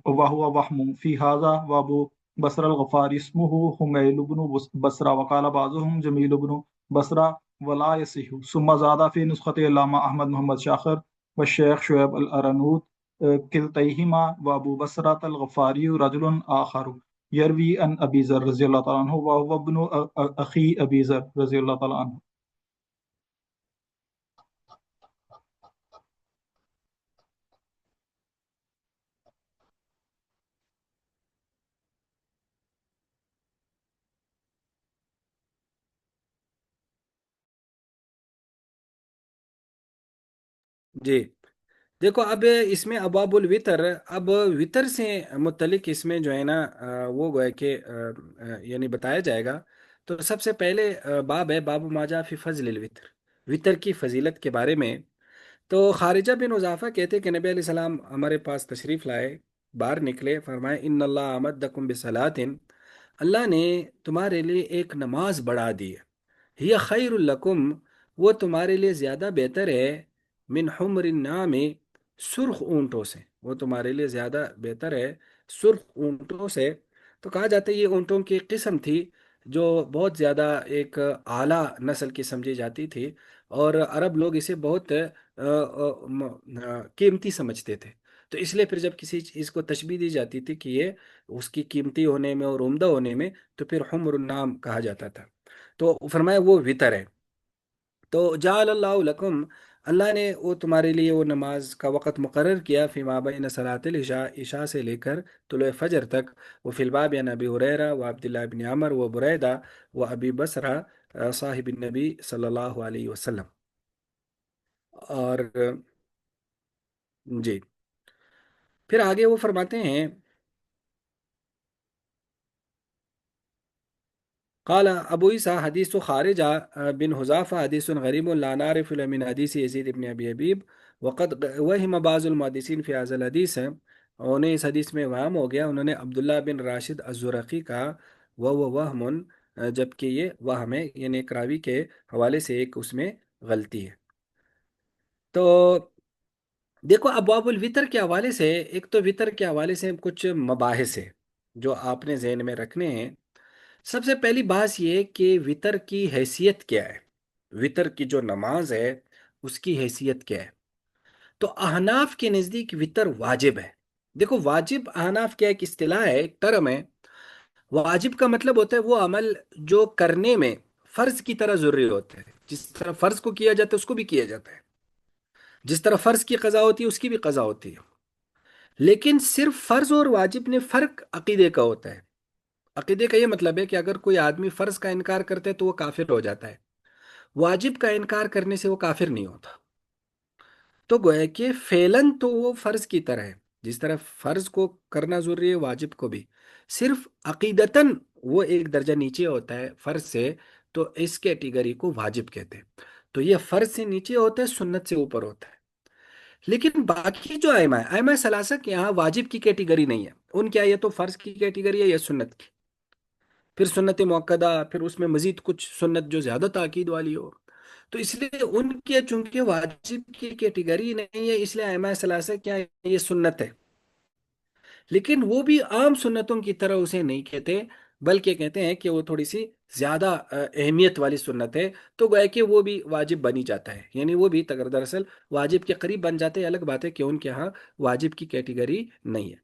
وهو وهم في هذا وأبو بصر الغفاري اسمه حميل بن بصرة وقال بعضهم جميل بن بصرة ولا يصح ثم زاد في نسخة علامة أحمد محمد شاكر والشيخ شعيب الأرنوط كلتيهما وأبو بصرة الغفاري رجل آخر يروي عن أبي ذر رضي الله تعالى عنه وهو ابن أخي أبي ذر رضي الله تعالى عنه۔ جی دیکھو اب اس میں ابواب الوتر، اب وطر سے متعلق اس میں جو ہے نا وہ گویا کہ یعنی بتایا جائے گا. تو سب سے پہلے باب ہے باب ما جاء فی فضل الوتر، وطر کی فضیلت کے بارے میں. تو خارجہ بن اضافہ کہتے کہ نبی علیہ السلام ہمارے پاس تشریف لائے، باہر نکلے، فرمائے ان اللہ امدکم بصلاۃ، اللہ نے تمہارے لیے ایک نماز بڑھا دی ہے، ہی خیر لکم، وہ تمہارے لیے زیادہ بہتر ہے، من حمر النعام، سرخ اونٹوں سے، وہ تمہارے لیے زیادہ بہتر ہے سرخ اونٹوں سے. تو کہا جاتا ہے یہ اونٹوں کی قسم تھی جو بہت زیادہ ایک اعلیٰ نسل کی سمجھی جاتی تھی، اور عرب لوگ اسے بہت قیمتی سمجھتے تھے. تو اس لیے پھر جب کسی چیز کو تشبیہ دی جاتی تھی کہ یہ اس کی قیمتی ہونے میں اور عمدہ ہونے میں، تو پھر حمر النعام کہا جاتا تھا. تو فرمایا وہ وطر ہے. تو جعل اللہ لکم، اللہ نے وہ تمہارے لیے وہ نماز کا وقت مقرر کیا، فی ما بین صلاۃ العشاء، عشاء سے لے کر طلوع فجر تک. وہ فی الباب عن ابی ہریرہ و عبداللہ بن عمر و بریدہ و ابی بصرہ صاحب النبی صلی اللہ علیہ وسلم. اور جی پھر آگے وہ فرماتے ہیں قال ابو عیسیٰ حدیث خارجہ بن حذافہ حدیث غریب لا نعرف له من حدیث یزید ابن ابی حبیب وقد وهم بعض المحدثین فی هذا الحدیث ہے. انہیں اس حدیث میں وہم ہو گیا، انہوں نے عبداللہ بن راشد الزرقی کا وہ وہم، جبکہ یہ وہم ہے، یعنی ایک راوی کے حوالے سے ایک اس میں غلطی ہے. تو دیکھو ابواب الوتر کے حوالے سے، ایک تو وطر کے حوالے سے کچھ مباحث ہے جو آپ نے ذہن میں رکھنے ہیں. سب سے پہلی بات یہ کہ وطر کی حیثیت کیا ہے، وطر کی جو نماز ہے اس کی حیثیت کیا ہے. تو احناف کے نزدیک وطر واجب ہے. دیکھو واجب احناف کیا ایک اصطلاح ہے، ایک ٹرم ہے. واجب کا مطلب ہوتا ہے وہ عمل جو کرنے میں فرض کی طرح ضروری ہوتا ہے، جس طرح فرض کو کیا جاتا ہے اس کو بھی کیا جاتا ہے، جس طرح فرض کی قضا ہوتی ہے اس کی بھی قضا ہوتی ہے. لیکن صرف فرض اور واجب میں فرق عقیدے کا ہوتا ہے. عقیدے کا یہ مطلب ہے کہ اگر کوئی آدمی فرض کا انکار کرتا ہے تو وہ کافر ہو جاتا ہے، واجب کا انکار کرنے سے وہ کافر نہیں ہوتا. تو گویا کہ فعلاً تو وہ فرض کی طرح ہے، جس طرح فرض کو کرنا ضروری ہے واجب کو بھی، صرف عقیدتاً وہ ایک درجہ نیچے ہوتا ہے فرض سے. تو اس کیٹیگری کو واجب کہتے ہیں. تو یہ فرض سے نیچے ہوتا ہے، سنت سے اوپر ہوتا ہے. لیکن باقی جو ائمہ ثلاثہ کے یہاں واجب کی کیٹیگری نہیں ہے، ان کیا یہ تو فرض کی کیٹیگری ہے یا سنت کی، پھر سنت موقدہ، پھر اس میں مزید کچھ سنت جو زیادہ تاکید والی ہو. تو اس لیے ان کے چونکہ واجب کی کیٹیگری نہیں ہے، اس لیے ائمہ ثلاثہ کیا یہ سنت ہے. لیکن وہ بھی عام سنتوں کی طرح اسے نہیں کہتے، بلکہ کہتے ہیں کہ وہ تھوڑی سی زیادہ اہمیت والی سنت ہے. تو گویا کہ وہ بھی واجب بنی جاتا ہے، یعنی وہ بھی دراصل واجب کے قریب بن جاتے ہیں. الگ بات ہے کہ ان کے ہاں واجب کی کیٹیگری نہیں ہے.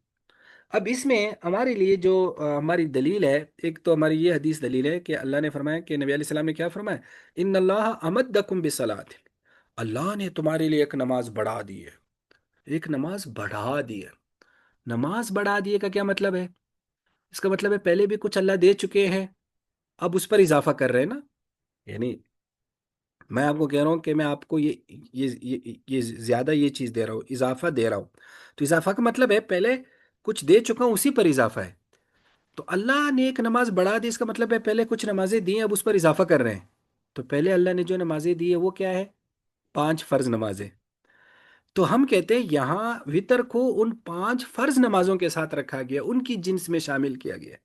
اب اس میں ہمارے لیے جو ہماری دلیل ہے، ایک تو ہماری یہ حدیث دلیل ہے کہ اللہ نے فرمایا کہ نبی علیہ السلام نے کیا فرمایا، ان اللہ امدکم بصلاۃ، اللہ نے تمہارے لیے ایک نماز بڑھا دی ہے، ایک نماز بڑھا دی ہے. نماز بڑھا دیے کا کیا مطلب ہے؟ اس کا مطلب ہے پہلے بھی کچھ اللہ دے چکے ہیں، اب اس پر اضافہ کر رہے ہیں نا. یعنی میں آپ کو کہہ رہا ہوں کہ میں آپ کو یہ زیادہ یہ چیز دے رہا ہوں، اضافہ دے رہا ہوں. تو اضافہ کا مطلب ہے پہلے کچھ دے چکا ہوں اسی پر اضافہ ہے. تو اللہ نے ایک نماز بڑھا دی، اس کا مطلب ہے پہلے کچھ نمازیں دی ہیں اب اس پر اضافہ کر رہے ہیں. تو پہلے اللہ نے جو نمازیں دی ہے وہ کیا ہے؟ 5 فرض نمازیں. تو ہم کہتے ہیں یہاں وطر کو ان 5 فرض نمازوں کے ساتھ رکھا گیا، ان کی جنس میں شامل کیا گیا.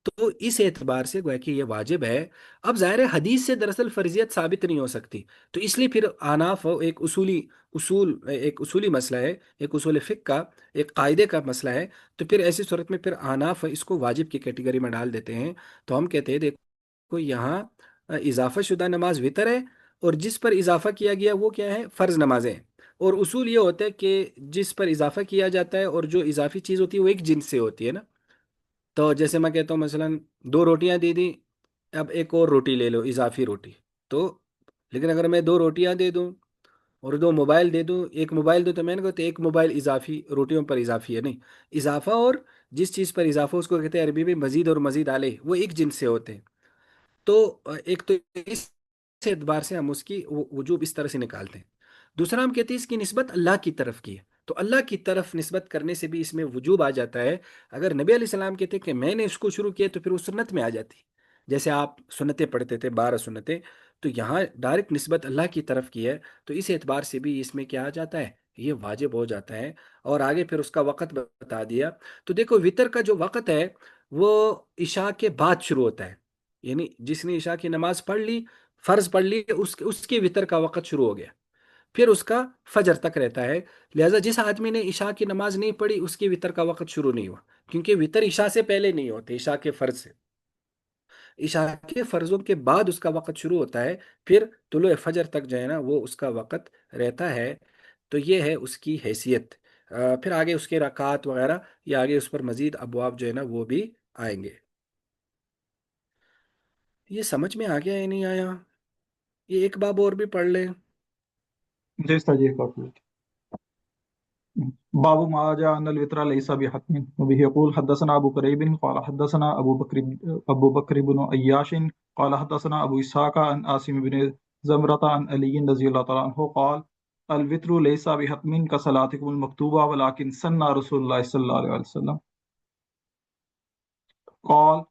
تو اس اعتبار سے گویا کہ یہ واجب ہے. اب ظاہر ہے حدیث سے دراصل فرضیت ثابت نہیں ہو سکتی، تو اس لیے پھر آناف ایک اصولی مسئلہ ہے، ایک اصول فقہ کا ایک قاعدے کا مسئلہ ہے. تو پھر ایسی صورت میں پھر آناف اس کو واجب کی کیٹیگری میں ڈال دیتے ہیں. تو ہم کہتے ہیں دیکھو یہاں اضافہ شدہ نماز وطر ہے، اور جس پر اضافہ کیا گیا وہ کیا ہے؟ فرض نمازیں. اور اصول یہ ہوتا ہے کہ جس پر اضافہ کیا جاتا ہے اور جو اضافی چیز ہوتی ہے وہ ایک جنس سے ہوتی ہے نا. تو جیسے میں کہتا ہوں مثلا 2 روٹیاں دے دی، اب ایک اور روٹی لے لو اضافی روٹی. تو لیکن اگر میں 2 روٹیاں دے دوں اور 2 موبائل دے دوں، ایک موبائل دو تو میں نے کہا تو ایک موبائل اضافی روٹیوں پر اضافی ہے نہیں. اضافہ اور جس چیز پر اضافہ اس کو کہتے ہیں عربی میں مزید اور مزید علیہ، وہ ایک جنس سے ہوتے ہیں. تو ایک تو اس اعتبار سے ہم اس کی وجوب اس طرح سے نکالتے ہیں۔ دوسرا ہم کہتے ہیں اس کی نسبت اللہ کی طرف کی ہے، تو اللہ کی طرف نسبت کرنے سے بھی اس میں وجوب آ جاتا ہے۔ اگر نبی علیہ السلام کہتے کہ میں نے اس کو شروع کیا تو پھر وہ سنت میں آ جاتی، جیسے آپ سنتیں پڑھتے تھے 12 سنتیں، تو یہاں ڈائریکٹ نسبت اللہ کی طرف کی ہے، تو اس اعتبار سے بھی اس میں کیا آ جاتا ہے، یہ واجب ہو جاتا ہے۔ اور آگے پھر اس کا وقت بتا دیا، تو دیکھو وطر کا جو وقت ہے وہ عشاء کے بعد شروع ہوتا ہے، یعنی جس نے عشاء کی نماز پڑھ لی، فرض پڑھ لی، اس کے وطر کا وقت شروع ہو گیا، پھر اس کا فجر تک رہتا ہے۔ لہذا جس آدمی نے عشاء کی نماز نہیں پڑھی اس کے وطر کا وقت شروع نہیں ہوا، کیونکہ وطر عشاء سے پہلے نہیں ہوتے، عشاء کے فرض سے، عشاء کے فرضوں کے بعد اس کا وقت شروع ہوتا ہے، پھر طلوع فجر تک جو ہے نا وہ اس کا وقت رہتا ہے۔ تو یہ ہے اس کی حیثیت۔ پھر آگے اس کے رکعات وغیرہ یا آگے اس پر مزید ابواب جو ہے نا وہ بھی آئیں گے۔ یہ سمجھ میں آ گیا یا نہیں آیا؟ یہ ایک باب اور بھی پڑھ لیں۔ جی استاد جی، ایک اور پوچھ۔ باب ما جاء ان الوتر ليس بحتم وبه يقول حدثنا ابو كريب قال حدثنا ابو بكر بن عياش قال حدثنا ابو اسحاق عن عاصم بن زمرة عن علي رضي الله تعالى عنه قال الوتر ليس بحتم كصلاتكم المكتوبة ولكن سن رسول الله صلى الله عليه وسلم قال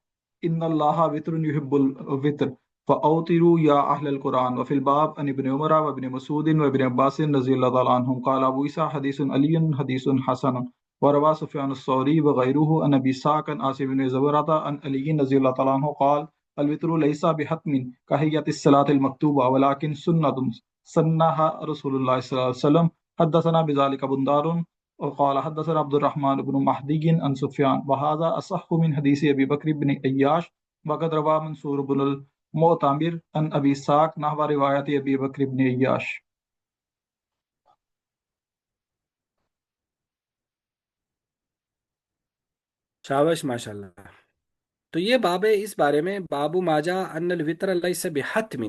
ان الله وتر يحب الوتر فأوتروا يا أهل القرآن وفي الباب عن ابن عمر وابن مسعود وابن عباس رضي الله تعالى عنهم قال أبو عيسى حديث علي حديث حسن وروى سفيان الثوري وغيره عن أبي إسحاق عن عاصم بن زبرة عن علي رضي الله تعالى عنه قال الوتر ليس بحتم كهيئة الصلاة المكتوبة ولكن سنة سنها رسول الله صلى الله عليه وسلم حدثنا بذلك بندار وقال حدثنا عبد الرحمن بن مهدي عن سفيان وهذا أصح من حديث أبي بكر بن عياش وقد روى منصور بن المعتمر عن أبي إسحاق نحو رواية أبي بكر بن عياش۔ شابش ماشاء اللہ۔ تو یہ باب ہے، اس بارے میں باب ماجا ان الوتر لیس بحتم،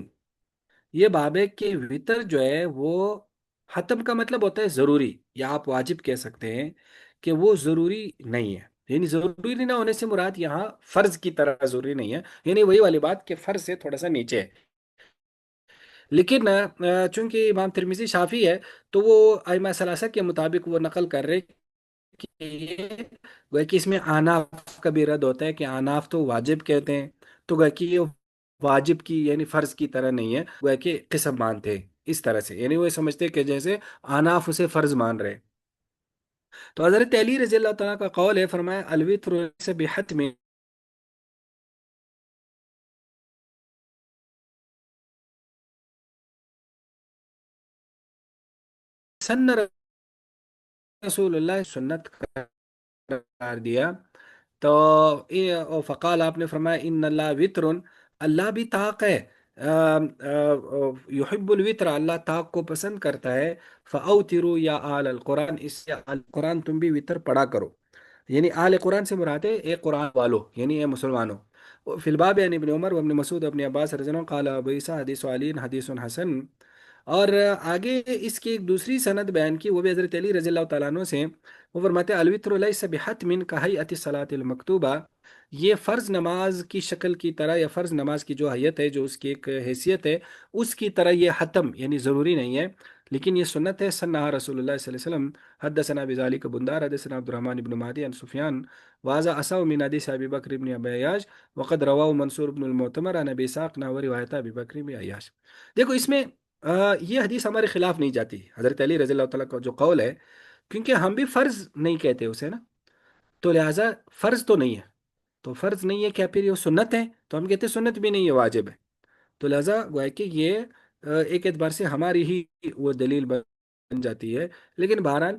یہ باب ہے کہ وطر جو ہے وہ حتم کا مطلب ہوتا ہے ضروری، یا آپ واجب کہہ سکتے ہیں کہ وہ ضروری نہیں ہے، یعنی ضروری نہ ہونے سے مراد یہاں فرض کی طرح ضروری نہیں ہے، یعنی وہی والی بات کہ فرض سے تھوڑا سا نیچے ہے۔ لیکن چونکہ امام ترمذی شافی ہے تو وہ ائمہ ثلاثہ کے مطابق وہ نقل کر رہے کہ یہ گویا کہ اس میں آناف کا بھی رد ہوتا ہے کہ آناف تو واجب کہتے ہیں، تو گویا کہ یہ واجب کی یعنی فرض کی طرح نہیں ہے، گویا کہ قسم مانتے ہیں اس طرح سے، یعنی وہ سمجھتے کہ جیسے آناف اسے فرض مان رہے ہیں۔ تو حضرت علی رضی اللہ تعالیٰ کا قول ہے، فرمایا الوتر سے بحتم سن رسول اللہ سنت قرار دیا۔ تو فقال آپ نے فرمایا ان اللہ وطر، اللہ بھی طاق ہے، یحب الوطر، اللہ طاق کو پسند کرتا ہے، فاوتروا یا آل القرآن، اس سے آل قرآن تم بھی وطر پڑھا کرو، یعنی آل قرآن سے مراد ہے اے قرآن والو، یعنی اے مسلمانوں۔ فی الباب یعنی ابن عمر وابن مسعود وابن عباس رضی اللہ عنہ قال ابو عیسیٰ حدیث علی حدیث حسن۔ اور آگے اس کی ایک دوسری سند بیان کی، وہ بھی حضرت علی رضی اللہ تعالیٰ عنہ سے، وہ فرماتے ہیں الوتر لیس بحتم کہیئت الصلاۃ المکتوبہ، یہ فرض نماز کی شکل کی طرح یا فرض نماز کی جو حیت ہے، جو اس کی ایک حیثیت ہے، اس کی طرح یہ حتم یعنی ضروری نہیں ہے، لیکن یہ سنت ہے، سنہ رسول اللہ صلی اللہ علیہ وسلم۔ حدثنا بذلك بندار حدثنا عبد الرحمن بن مہدی عن سفیان واذا اساو من حدیث ابی بکر بن ابی عیاش وقد رواه منصور بن المعتمر عن ابی اسحاق نحو روایت ابی بکر بن عیاش۔ دیکھو اس میں یہ حدیث ہمارے خلاف نہیں جاتی، حضرت علی رضی اللہ تعالیٰ کا جو قول ہے، کیونکہ ہم بھی فرض نہیں کہتے اسے نا، تو لہٰذا فرض تو نہیں ہے، تو فرض نہیں ہے کیا پھر یہ سنت ہے، تو ہم کہتے ہیں سنت بھی نہیں ہے، واجب ہے، تو لہٰذا گویا کہ یہ ایک اعتبار سے ہماری ہی وہ دلیل بن جاتی ہے۔ لیکن بہرحال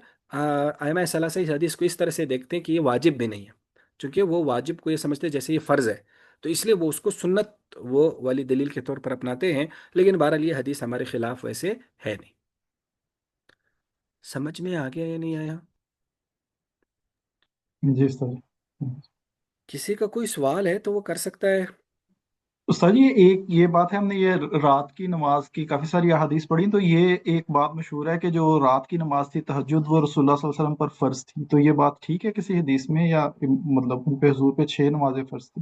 ائمہ ثلاثہ اس حدیث کو اس طرح سے دیکھتے ہیں کہ یہ واجب بھی نہیں ہے، چونکہ وہ واجب کو یہ سمجھتے ہیں جیسے یہ فرض ہے، تو اس لیے وہ اس کو سنت وہ والی دلیل کے طور پر اپناتے ہیں، لیکن بہرحال یہ حدیث ہمارے خلاف ویسے ہے نہیں۔ سمجھ میں آ گیا یا نہیں آیا؟ جی استاد جی۔ کسی کا کوئی سوال ہے تو وہ کر سکتا ہے۔ استاد جی ایک یہ بات ہے، ہم نے یہ رات کی نماز کی کافی ساری احادیث پڑھی، تو یہ ایک بات مشہور ہے کہ جو رات کی نماز تھی تہجد وہ رسول اللہ صلی اللہ علیہ وسلم پر فرض تھی، تو یہ بات ٹھیک ہے کسی حدیث میں، یا مطلب ان پہ حضور پہ 6 نمازیں فرض تھی؟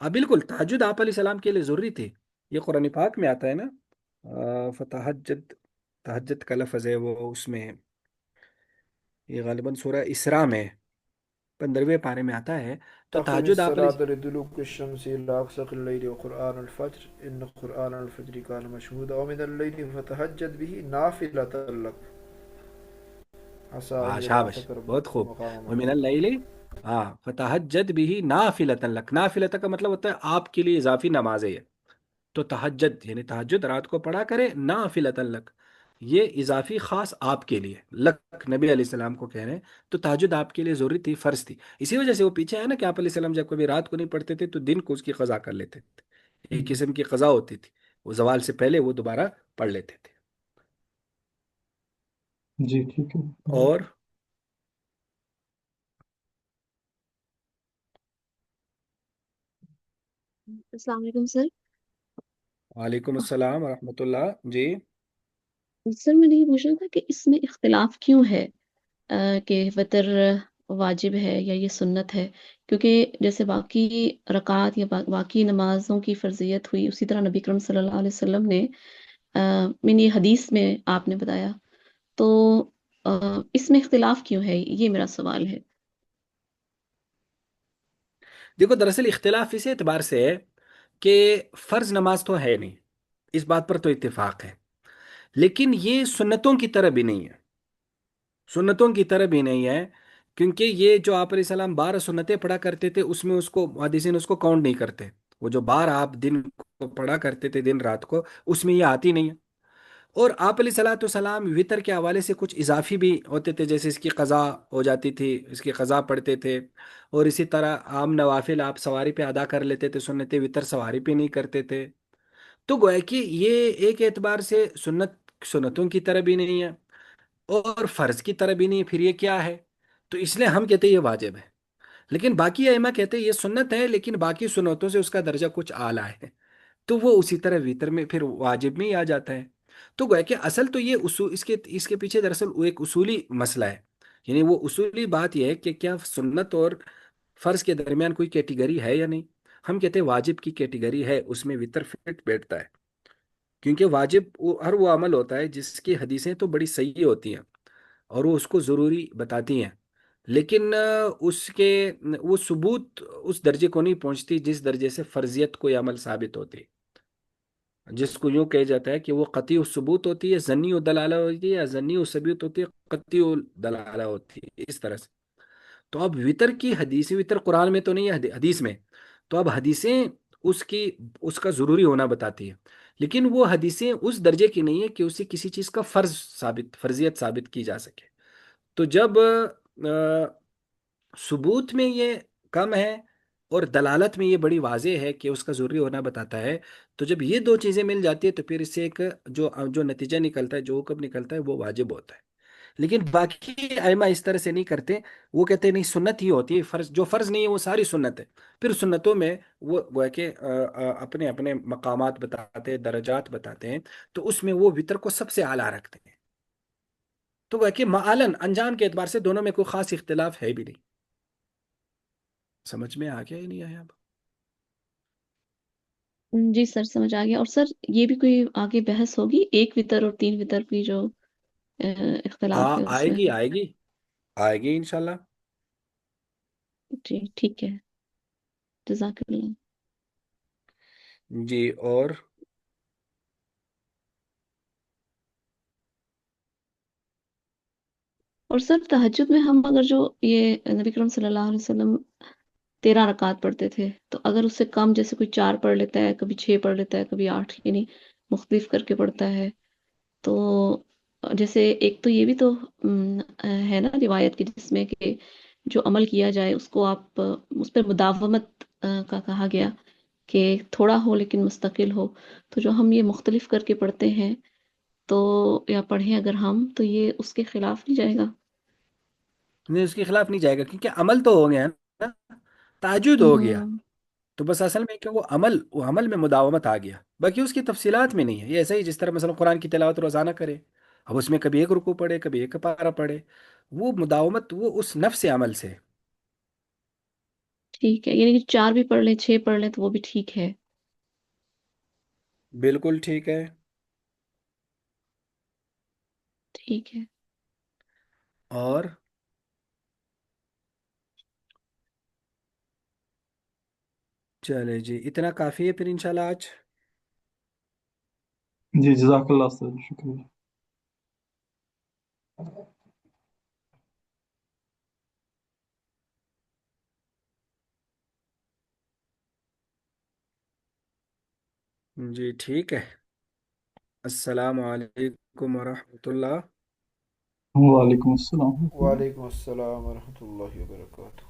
بالکل، تہجد آپ علیہ السلام کے لیے ضروری تھی، یہ قرآن پاک میں آتا ہے نا، فتحجد، تہجد کا لفظ ہے وہ اس میں، یہ غالباً سورہ اسراء میں 15ویں پارے میں آتا ہے. تو أقم تہجد آپ علیہ، الصلاة لدلوك الشمس إلى غسق الليل وقرآن الفجر إن قرآن الفجر كان مشهودا ومن الليل فتهجد به نافلة لك عسى أن ہاں شابش، يبعثك بہت ربك خوب. مقاما ومن محمودا. اللیل، ہاں، فتہجد بھی نافلۃ لک، نافلۃ کا مطلب ہوتا ہے آپ کے لیے اضافی نماز ہے یہ. تو تہجد یعنی تہجد رات کو پڑھا کرے، نافلۃ لک، یہ اضافی خاص آپ کے لیے، لک نبی علیہ السلام کو کہہ رہے ہیں. تو تہجد آپ کے لیے ضروری تھی، فرض تھی. اسی وجہ سے وہ پیچھے ہے نا کہ آپ علیہ السلام جب کبھی رات کو نہیں پڑھتے تھے تو دن کو اس کی قضا کر لیتے تھے. ایک قسم کی قضا ہوتی تھی، وہ زوال سے پہلے وہ دوبارہ پڑھ لیتے تھے. جی ٹھیک ہے. اور السلام علیکم سر. وعلیکم السلام ورحمۃ اللہ. جی سر میں نے یہ پوچھنا تھا کہ اس میں اختلاف کیوں ہے، کہ وتر واجب ہے یا یہ سنت ہے؟ کیونکہ جیسے باقی رکعات یا باقی نمازوں کی فرضیت ہوئی، اسی طرح نبی کرم صلی اللہ علیہ وسلم نے منی حدیث میں آپ نے بتایا. تو اس میں اختلاف کیوں ہے، یہ میرا سوال ہے. دیکھو، دراصل اختلاف اس اعتبار سے ہے کہ فرض نماز تو ہے نہیں، اس بات پر تو اتفاق ہے، لیکن یہ سنتوں کی طرح بھی نہیں ہے. سنتوں کی طرح بھی نہیں ہے، کیونکہ یہ جو آپ علیہ السلام 12 سنتیں پڑھا کرتے تھے اس میں اس کو محدثین اس کو کاؤنٹ نہیں کرتے. وہ جو 12 آپ دن کو پڑھا کرتے تھے دن رات کو، اس میں یہ آتی نہیں ہے. اور آپ علیہ صلاۃ والسلام وطر کے حوالے سے کچھ اضافی بھی ہوتے تھے، جیسے اس کی قضا ہو جاتی تھی، اس کی قضا پڑھتے تھے. اور اسی طرح عام نوافل آپ سواری پہ ادا کر لیتے تھے، سنت وطر سواری پہ نہیں کرتے تھے. تو گویا کہ یہ ایک اعتبار سے سنتوں کی طرح بھی نہیں ہے اور فرض کی طرح بھی نہیں. پھر یہ کیا ہے؟ تو اس لیے ہم کہتے ہیں یہ واجب ہے. لیکن باقی ائمہ کہتے ہیں یہ سنت ہے، لیکن باقی سنتوں سے اس کا درجہ کچھ اعلیٰ ہے، تو وہ اسی طرح وطر میں پھر واجب میں ہی آ جاتا ہے. تو گویا کہ اصل تو یہ اصول، اس کے پیچھے دراصل وہ ایک اصولی مسئلہ ہے. یعنی وہ اصولی بات یہ ہے کہ کیا سنت اور فرض کے درمیان کوئی کیٹیگری ہے یا نہیں. ہم کہتے ہیں واجب کی کیٹیگری ہے، اس میں وطر فٹ بیٹھتا ہے. کیونکہ واجب ہر وہ عمل ہوتا ہے جس کی حدیثیں تو بڑی صحیح ہوتی ہیں اور وہ اس کو ضروری بتاتی ہیں، لیکن اس کے وہ ثبوت اس درجے کو نہیں پہنچتی جس درجے سے فرضیت کوئی عمل ثابت ہوتی ہے، جس کو یوں کہا جاتا ہے کہ وہ قطعی الثبوت ہوتی ہے، ظنی الدلالہ ہوتی ہے، یا ظنی الثبوت ہوتی ہے، قطعی الدلالہ ہوتی ہے، اس طرح سے. تو اب وطر کی حدیث، وطر قرآن میں تو نہیں ہے، حدیث میں. تو اب حدیثیں اس کی اس کا ضروری ہونا بتاتی ہے، لیکن وہ حدیثیں اس درجے کی نہیں ہے کہ اسے کسی چیز کا فرضیت ثابت کی جا سکے. تو جب ثبوت میں یہ کم ہے اور دلالت میں یہ بڑی واضح ہے کہ اس کا ضروری ہونا بتاتا ہے، تو جب یہ دو چیزیں مل جاتی ہے تو پھر اس سے ایک جو جو نتیجہ نکلتا ہے، جو حکم نکلتا ہے، وہ واجب ہوتا ہے. لیکن باقی ائمہ اس طرح سے نہیں کرتے. وہ کہتے ہیں نہیں، سنت ہی ہوتی ہے، فرض جو فرض نہیں ہے وہ ساری سنت ہے. پھر سنتوں میں وہ گویا کہ اپنے اپنے مقامات بتاتے ہیں، درجات بتاتے ہیں، تو اس میں وہ وطر کو سب سے اعلیٰ رکھتے ہیں. تو گویا کہ معلن انجام کے اعتبار سے دونوں میں کوئی خاص اختلاف ہے بھی نہیں. سمجھ میں آ گیا ہی نہیں آیا اب؟ جی سر سمجھ آ گیا. اور سر یہ بھی کوئی آگے بحث ہوگی ایک وتر اور 3 وتر کی جو اختلاف ہے اس آئے میں؟ گی آئے گی آئے گی انشاءاللہ. جی ٹھیک ہے، جزاک اللہ. جی اور اور سر تہجد میں ہم اگر جو یہ نبی کرم صلی اللہ علیہ وسلم 13 رکعت پڑھتے تھے، تو اگر اس سے کم جیسے کوئی 4 پڑھ لیتا ہے، کبھی 6 پڑھ لیتا ہے، کبھی 8، یعنی مختلف کر کے پڑھتا ہے، تو جیسے ایک تو یہ بھی تو ہے نا روایت کی، جس میں کہ جو عمل کیا جائے اس کو آپ اس پر مداومت کا کہا گیا کہ تھوڑا ہو لیکن مستقل ہو. تو جو ہم یہ مختلف کر کے پڑھتے ہیں تو یا پڑھیں اگر ہم، تو یہ اس کے خلاف نہیں جائے گا؟ نہیں، اس کے خلاف نہیں جائے گا، کیونکہ عمل تو ہو گیا نا، تاجد ہو گیا. ہوں. تو بس اصل میں کہ وہ عمل میں مداومت آ گیا، باقی اس کی تفصیلات میں نہیں ہے. یہ ایسا ہی جس طرح مثلا قرآن کی تلاوت روزانہ کرے، اب اس میں کبھی ایک رکوع پڑھے، کبھی ایک پارہ پڑھے، وہ مداومت وہ اس نفس عمل سے. ٹھیک ہے، یعنی کہ 4 بھی پڑھ لیں، 6 پڑھ لیں تو وہ بھی ٹھیک ہے. بالکل ٹھیک ہے. ٹھیک ہے. اور چلے جی اتنا کافی ہے پھر انشاءاللہ آج. جی جزاک اللہ استاذ شکریہ. جی ٹھیک ہے. السلام علیکم ورحمۃ اللہ. وعلیکم السلام. وعلیکم السلام ورحمۃ اللہ وبرکاتہ.